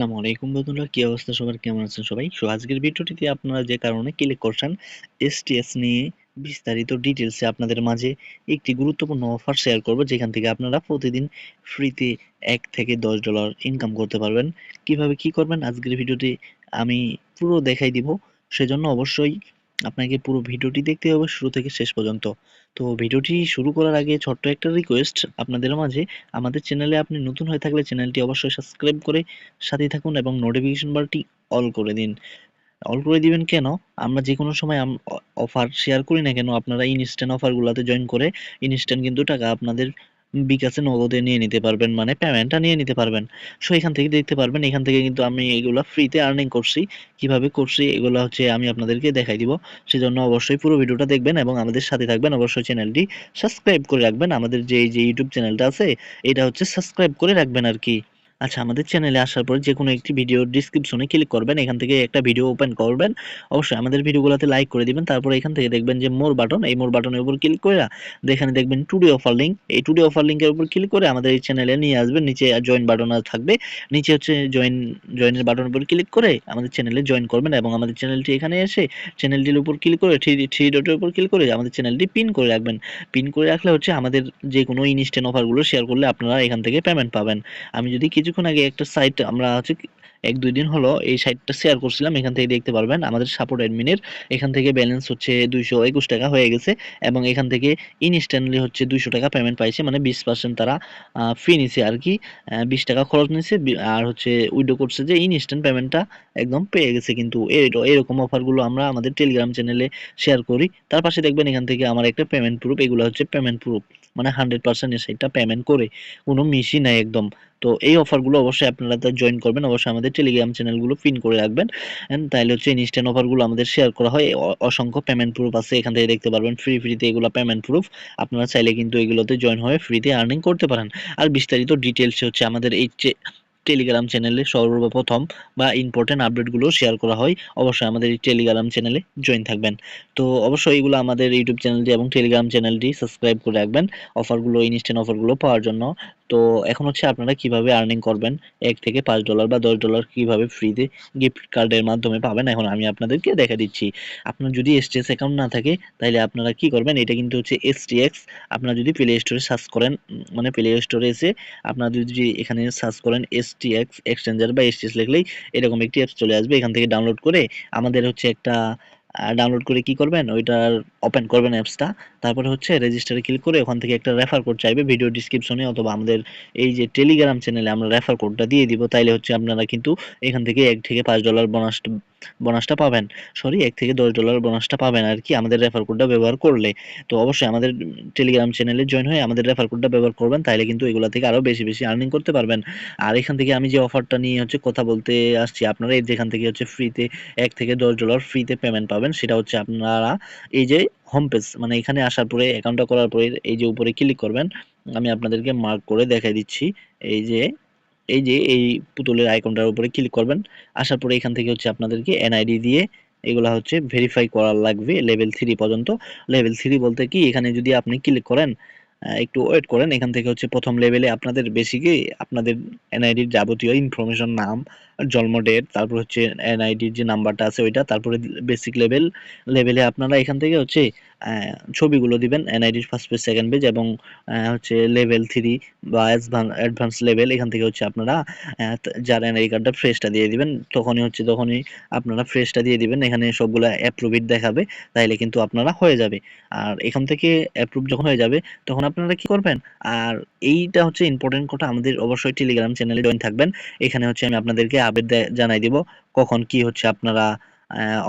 আসসালামু আলাইকুম বন্ধুরা, কি অবস্থা সবার, কেমন আছেন সবাই? আজকের ভিডিওটিতে আপনারা যে কারণে ক্লিক করছেন, এসটিএস নিয়ে বিস্তারিত ডিটেইলসে আপনাদের মাঝে একটি গুরুত্বপূর্ণ অফার শেয়ার করব, যেখান থেকে আপনারা প্রতিদিন ফ্রিতে $1 থেকে $10 ইনকাম করতে পারবেন। কিভাবে কি করবেন আজকের ভিডিওতে আমি পুরো দেখাই দিব। সেজন্য অবশ্যই আপনাকে পুরো ভিডিওটি দেখতে হবে শুরু থেকে শেষ পর্যন্ত। তো ভিডিওটি শুরু করার আগে ছোট্ট একটা রিকোয়েস্ট আপনাদের মাঝে, আমাদের চ্যানেলে আপনি নতুন হয়ে থাকলে চ্যানেলটি অবশ্যই সাবস্ক্রাইব করে সাথেই থাকুন এবং নোটিফিকেশন বারটি অল করে দিন। অল করে দিবেন কেন? আমরা যে কোনো সময় অফার শেয়ার করি না কেন, আপনারা ইনস্ট্যান্ট অফারগুলোতে জয়েন করে ইনস্ট্যান্ট কিন্তু টাকা আপনাদের বিকাশে নগদে নিয়ে নিতে পারবেন, মানে পেমেন্টটা নিয়ে নিতে পারবেন। এখান থেকে দেখতে পারবেন, এখান থেকে কিন্তু আমি এগুলা ফ্রিতে আর্নিং করছি। কিভাবে করছি এগুলো হচ্ছে আমি আপনাদেরকে দেখাই দিব। সেজন্য অবশ্যই পুরো ভিডিওটা দেখবেন এবং আমাদের সাথে থাকবেন। অবশ্যই চ্যানেলটি সাবস্ক্রাইব করে রাখবেন। আমাদের যে এই যে ইউটিউব চ্যানেলটা আছে, এটা হচ্ছে সাবস্ক্রাইব করে রাখবেন আর কি। আচ্ছা, আমাদের চ্যানেলে আসার পর যেকোনো একটি ভিডিওর ডেসক্রিপশনে ক্লিক করবেন। এখান থেকে একটা ভিডিও ওপেন করবেন। অবশ্যই আমাদের ভিডিওগুলোতে লাইক করে দিবেন। তারপরে এখান থেকে দেখবেন যে মোর বাটন, এই মোর বাটনের উপর ক্লিক করে এখানে দেখবেন টুডে অফার লিংক। এই টুডে অফার লিংকের উপর ক্লিক করে আমাদের এই চ্যানেলে নিয়ে আসবেন। নিচে জয়েন বাটন থাকবে। নিচে হচ্ছে জয়েনের বাটনের উপর ক্লিক করে আমাদের চ্যানেলে জয়েন করবেন এবং আমাদের চ্যানেলটি এখানে এসে চ্যানেলটির উপর ক্লিক করে থ্রি ডটের উপর ক্লিক করে আমাদের চ্যানেলটি পিন করে রাখবেন। পিন করে রাখলে হচ্ছে আমাদের যে কোনো ইনস্ট্যান্ট অফারগুলো শেয়ার করলে আপনারা এখান থেকে পেমেন্ট পাবেন। আমি যদি কিছুক্ষণ আগে একটা সাইট আমরা হচ্ছে 1-2 দিন হলো এই সাইটটা শেয়ার করছিলাম, এখান থেকে দেখতে পারবেন আমাদের সাপোর্ট অ্যাডমিনের এখান থেকে ব্যালেন্স হচ্ছে 221 টাকা হয়ে গেছে এবং এখান থেকে ইনস্ট্যান্টলি হচ্ছে 200 টাকা পেমেন্ট পাইছে, মানে 20% তারা ফি নিছে আর কি। 20 টাকা খরচ নিছে আর হচ্ছে উইথড্র করছে যে ইনস্ট্যান্ট পেমেন্টটা একদম পেয়ে গেছে। কিন্তু এরকম অফারগুলো আমরা আমাদের টেলিগ্রাম চ্যানেলে শেয়ার করি। তার পাশে দেখবেন এখান থেকে আমার একটা পেমেন্ট প্রুফ, এগুলো হচ্ছে পেমেন্ট প্রুফ, মানে 100% এই সাইটটা পেমেন্ট করে, কোনো মিসই নাই একদম। তো এই অফারগুলো অবশ্যই আপনারা জয়েন করবেন, অবশ্যই আমাদের টেলিগ্রাম চ্যানেলগুলো পিন করে রাখবেন। তাইলে হচ্ছে ইনস্ট্যান্ট অফারগুলো আমাদের শেয়ার করা হয়। অসংখ্য পেমেন্ট প্রুফ আছে, এখান থেকে দেখতে পারবেন ফ্রিতে এগুলো পেমেন্ট প্রুফ। আপনারা চাইলে কিন্তু এগুলোতে জয়েন হয়ে ফ্রিতে আর্নিং করতে পারেন। আর বিস্তারিত ডিটেলস হচ্ছে আমাদের এই টেলিগ্রাম চ্যানেলে সর্বপ্রথম বা ইম্পর্টেন্ট আপডেটগুলো শেয়ার করা হয়। অবশ্যই আমাদের এই টেলিগ্রাম চ্যানেলে জয়েন থাকবেন। তো অবশ্যই এগুলো আমাদের ইউটিউব চ্যানেলটি এবং টেলিগ্রাম চ্যানেলটি সাবস্ক্রাইব করে রাখবেন অফারগুলো, ইনস্ট্যান্ট অফারগুলো পাওয়ার জন্য। তো এখন হচ্ছে আপনারা কিভাবে আর্নিং করবেন, $1 থেকে $5 বা $10 কিভাবে ফ্রিতে গিফট কার্ডের মাধ্যমে পাবেন, এখন আমি আপনাদেরকে দেখা দিচ্ছি। আপনার যদি এসটিএক্স অ্যাকাউন্ট না থাকে তাহলে আপনারা কি করবেন, এটা কিন্তু হচ্ছে এসটিএক্স। আপনারা যদি প্লে স্টোরে সার্চ করেন, মানে প্লে স্টোরে এসে আপনারা যদি এখানে সার্চ করেন এসটিএক্স এক্সচেঞ্জার বা এসটিএক্স লিখলেই এরকম একটি অ্যাপস চলে আসবে। এখান থেকে ডাউনলোড করে আমাদের হচ্ছে একটা ডাউনলোড করে কি করবেন, ওইটার ওপেন করবেন অ্যাপসটা। তারপরে হচ্ছে রেজিস্টারে ক্লিক করে ওখান থেকে একটা রেফার কোড চাইবে ভিডিও ডিসক্রিপশনে অথবা আমাদের এই যে টেলিগ্রাম চ্যানেলে আমরা রেফার কোডটা দিয়ে দিব। তাইলে হচ্ছে আপনারা কিন্তু এখান থেকে $1 থেকে $5 বোনাসটা পাবেন। সরি, $1 থেকে $10 বোনাসটা পাবেন আর কি, আমাদের রেফার কোডটা ব্যবহার করলে। তো অবশ্যই আমাদের টেলিগ্রাম চ্যানেলে জয়েন হয়ে আমাদের রেফার কোডটা ব্যবহার করবেন, তাইলে কিন্তু এগুলা থেকে আরো বেশি বেশি আর্নিং করতে পারবেন। আর এখান থেকে আমি যে অফারটা নিয়ে হচ্ছে কথা বলতে আসছি, আপনারা এই যেখান থেকে হচ্ছে ফ্রিতে $1 থেকে $10 ফ্রিতে পেমেন্ট পাবেন, সেটা হচ্ছে আপনারা এই যে হোম পেজ, মানে এখানে আসার পরে অ্যাকাউন্টটা করার পরে এই যে উপরে ক্লিক করবেন। আমি আপনাদেরকে মার্ক করে দেখাই দিচ্ছি। এই যে এই পুতুলের আইকনটার উপরে ক্লিক করবেন। আসার পরে এখান থেকে হচ্ছে আপনাদেরকে এনআইডি দিয়ে এগুলা হচ্ছে ভেরিফাই করা লাগবে লেভেল 3 পর্যন্ত। লেভেল 3 বলতে কি, এখানে যদি আপনি ক্লিক করেন, একটু ওয়েট করেন, এখান থেকে হচ্ছে প্রথম লেভেলে আপনাদের বেসিকে আপনাদের এনআইডির যাবতীয় ইনফরমেশন, নাম, জন্ম ডেট, তারপর হচ্ছে এনআইডির যে নাম্বারটা আছে ওইটা, তারপরে বেসিক লেভেলে আপনারা এখান থেকে হচ্ছে ছবিগুলো দিবেন, এনআইডির ফার্স্ট পেজ, সেকেন্ড পেজ এবং হচ্ছে লেভেল 3 বা অ্যাডভান্স লেভেল, এখান থেকে হচ্ছে আপনারা যার এনআইডি কার্ডটা ফ্রেশটা দিয়ে দিবেন। তখনই আপনারা ফ্রেশটা দিয়ে দিবেন, এখানে সবগুলা অ্যাপ্রুভড দেখাবে, তাইলে কিন্তু আপনারা হয়ে যাবে। আর এখান থেকে অ্যাপ্রুভ যখন হয়ে যাবে তখন আপনারা কি করবেন, আর এইটা হচ্ছে ইম্পর্টেন্ট কথা, আমাদের অবশ্যই টেলিগ্রাম চ্যানেলে জয়েন থাকবেন। এখানে হচ্ছে আমি আপনাদেরকে আপডেট জানাই দিব কখন কি হচ্ছে আপনারা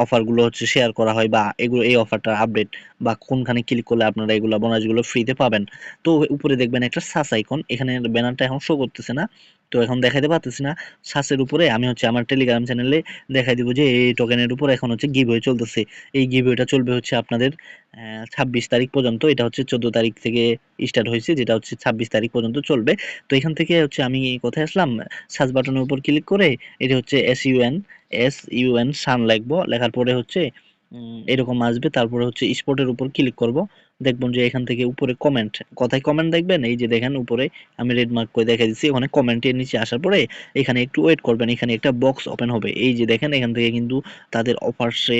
অফারগুলো হচ্ছে শেয়ার করা হয়, বা এগুলো এই অফারটার আপডেট বা কোনখানে ক্লিক করলে আপনারা এগুলো বোনাসগুলো ফ্রিতে পাবেন। তো উপরে দেখবেন একটা সার্চ আইকন, এখানে ব্যানারটা এখন শো করতেছে না, তো এখন দেখাইতে পারতেছি না। সার্চের উপরে আমি হচ্ছে আমার টেলিগ্রাম চ্যানেলে দেখাই দিব যে এই টোকেনের উপর এখন হচ্ছে গিভওয়ে চলতেছে। এই গিভওয়েটা চলবে হচ্ছে আপনাদের 26 তারিখ পর্যন্ত। এটা হচ্ছে 14 তারিখ থেকে স্টার্ট হয়েছে, যেটা হচ্ছে 26 তারিখ পর্যন্ত চলবে। তো এখান থেকে হচ্ছে আমি কোথায় আসলাম, সার্চ বাটনের উপর ক্লিক করে এটা হচ্ছে SUN সান লিখবো, লেখার পরে হচ্ছে এরকম আসবে। তারপরে হচ্ছে স্পটের উপর ক্লিক করব। দেখবেন যে এখান থেকে উপরে কমেন্ট, কোথায় কমেন্ট দেখবেন, এই যে দেখেন উপরে আমি রেড মার্ক করে দেখাই দিচ্ছি, ওখানে কমেন্টের নিচে আসার পরে এখানে একটু ওয়েট করবেন, এখানে একটা বক্স ওপেন হবে, এই যে দেখেন এখান থেকে কিন্তু তাদের অফারসে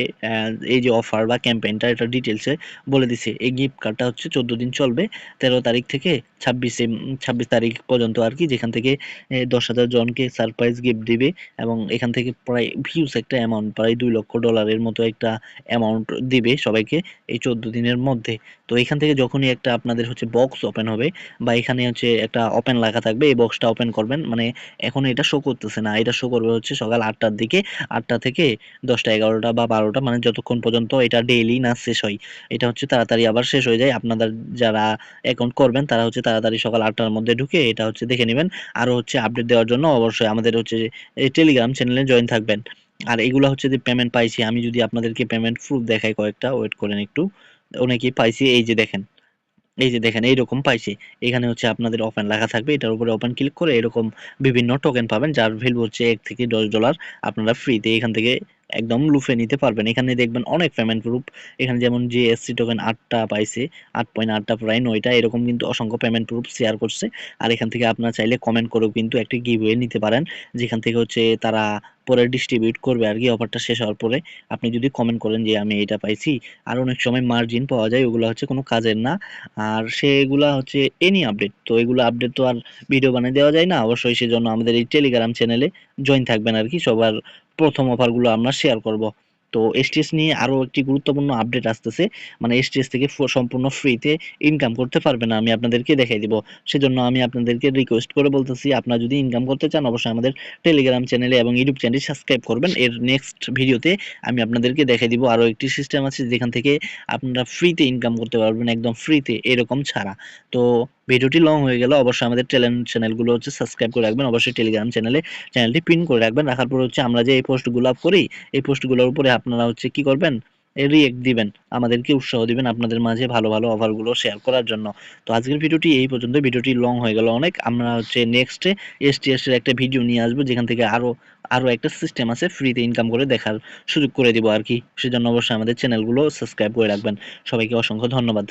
এই যে অফার বা ক্যাম্পেইনটা এটা ডিটেলসে বলে দিছে। এই গিফট কার্ডটা হচ্ছে 14 দিন চলবে, 13 তারিখ থেকে 26 তারিখ পর্যন্ত আর কি, যেখান থেকে 10,000 জনকে সারপ্রাইজ গিফট দিবে এবং এখান থেকে প্রায় হিউজ একটা অ্যামাউন্ট, প্রায় $2 লক্ষ মতো একটা অ্যামাউন্ট দিবে সবাইকে এই 14 দিনের মধ্যে। তো এখান থেকে যখনই একটা আপনাদের হচ্ছে বক্স ওপেন হবে বা এখানে হচ্ছে একটা ওপেন লেখা থাকবে, এই বক্সটা ওপেন করবেন, মানে এখন এটা শো করতেছে না, এটা শো করবে হচ্ছে সকাল 8টার দিকে, 8টা থেকে 10টা 11টা বা 12টা, মানে যতক্ষণ পর্যন্ত এটা ডেইলি না শেষ হয়। এটা হচ্ছে তাড়াতাড়ি আবার শেষ হয়ে যায়, আপনাদের যারা অ্যাকাউন্ট করবেন তারা হচ্ছে তাড়াতাড়ি সকাল 8টার মধ্যে ঢুকে এটা হচ্ছে দেখে নেবেন। আরো হচ্ছে আপডেট দেওয়ার জন্য অবশ্যই আমাদের হচ্ছে এই টেলিগ্রাম চ্যানেলে জয়েন থাকবেন। আর এগুলা হচ্ছে যে পেমেন্ট পাইছি, আমি যদি আপনাদেরকে পেমেন্ট প্রুফ দেখাই কয়েকটা, ওয়েট করেন একটু। অনেকেই পাইছি, এই যে দেখেন, এই যে দেখেন এইরকম পাইছি, এখানে হচ্ছে আপনাদের ওপেন লেখা থাকবে, এটার উপরে ওপেন ক্লিক করে এরকম বিভিন্ন টোকেন পাবেন যার ভ্যালু হচ্ছে $1 থেকে $10, আপনারা ফ্রিতে এখান থেকে একদম লুফে নিতে পারবেন। এখানে দেখবেন অনেক পেমেন্ট প্রুফ, এখানে যেমন জিএসসি টোকেন 8টা পাইছে, 8.8টা প্রায় 9টা, এরকম কিন্তু অসংখ্য পেমেন্ট প্রুফ শেয়ার করছে। আর এখান থেকে আপনারা চাইলে কমেন্ট করেও কিন্তু একটি গিভওয়ে নিতে পারেন, যেখান থেকে হচ্ছে তারা পরে ডিস্ট্রিবিউট করবে আর কি, অফারটা শেষ হওয়ার পরে আপনি যদি কমেন্ট করেন যে আমি এটা পাইছি। আর অনেক সময় মার্জিন পাওয়া যায়, ওগুলো হচ্ছে কোনো কাজের না, আর সেগুলা হচ্ছে এনি আপডেট, তো এগুলো আপডেট তো আর ভিডিও বানিয়ে দেওয়া যায় না, অবশ্যই সেজন্য আমাদের এই টেলিগ্রাম চ্যানেলে জয়েন থাকবেন আর কি, সবার প্রথম অফারগুলো আমরা শেয়ার করব। তো এসটিএস নিয়ে আরো একটি গুরুত্বপূর্ণ আপডেট আসতেছে, মানে এসটিএস থেকে সম্পূর্ণ ফ্রিতে ইনকাম করতে পারবে না, আমি আপনাদেরকে দেখাই দিব। সেজন্য আমি আপনাদেরকে রিকোয়েস্ট করে বলতেছি, আপনারা যদি ইনকাম করতে চান অবশ্যই আমাদের টেলিগ্রাম চ্যানেলে এবং ইউটিউব চ্যানেলটি সাবস্ক্রাইব করবেন। এর নেক্সট ভিডিওতে আমি আপনাদেরকে দেখাই দিব আরো একটি সিস্টেম আছে যেখান থেকে আপনারা ফ্রিতে ইনকাম করতে পারবেন, একদম ফ্রিতে, এরকম ছাড়া। তো ভিডিওটি লং হয়ে গেল, অবশ্যই আমাদের চ্যানেলগুলো হচ্ছে সাবস্ক্রাইব করে রাখবেন, অবশ্যই টেলিগ্রাম চ্যানেলটি পিন করে রাখবেন। রাখার পর হচ্ছে আমরা যে এই পোস্টগুলো আপ করি, এই পোস্টগুলোর উপরে আপনারা হচ্ছে কি করবেন, রিয়েক্ট দিবেন, আমাদেরকে উৎসাহ দিবেন আপনাদের মাঝে ভালো ভালো অফারগুলো শেয়ার করার জন্য। তো আজকের ভিডিওটি এই পর্যন্ত, ভিডিওটি লং হয়ে গেল অনেক, আমরা হচ্ছে নেক্সটে এসটিএস এর একটা ভিডিও নিয়ে আসবো যেখান থেকে আরো আরো একটা সিস্টেম আছে ফ্রিতে ইনকাম করে দেখার সুযোগ করে দিব আর কি। সেজন্য অবশ্যই আমাদের চ্যানেলগুলো সাবস্ক্রাইব করে রাখবেন। সবাইকে অসংখ্য ধন্যবাদ।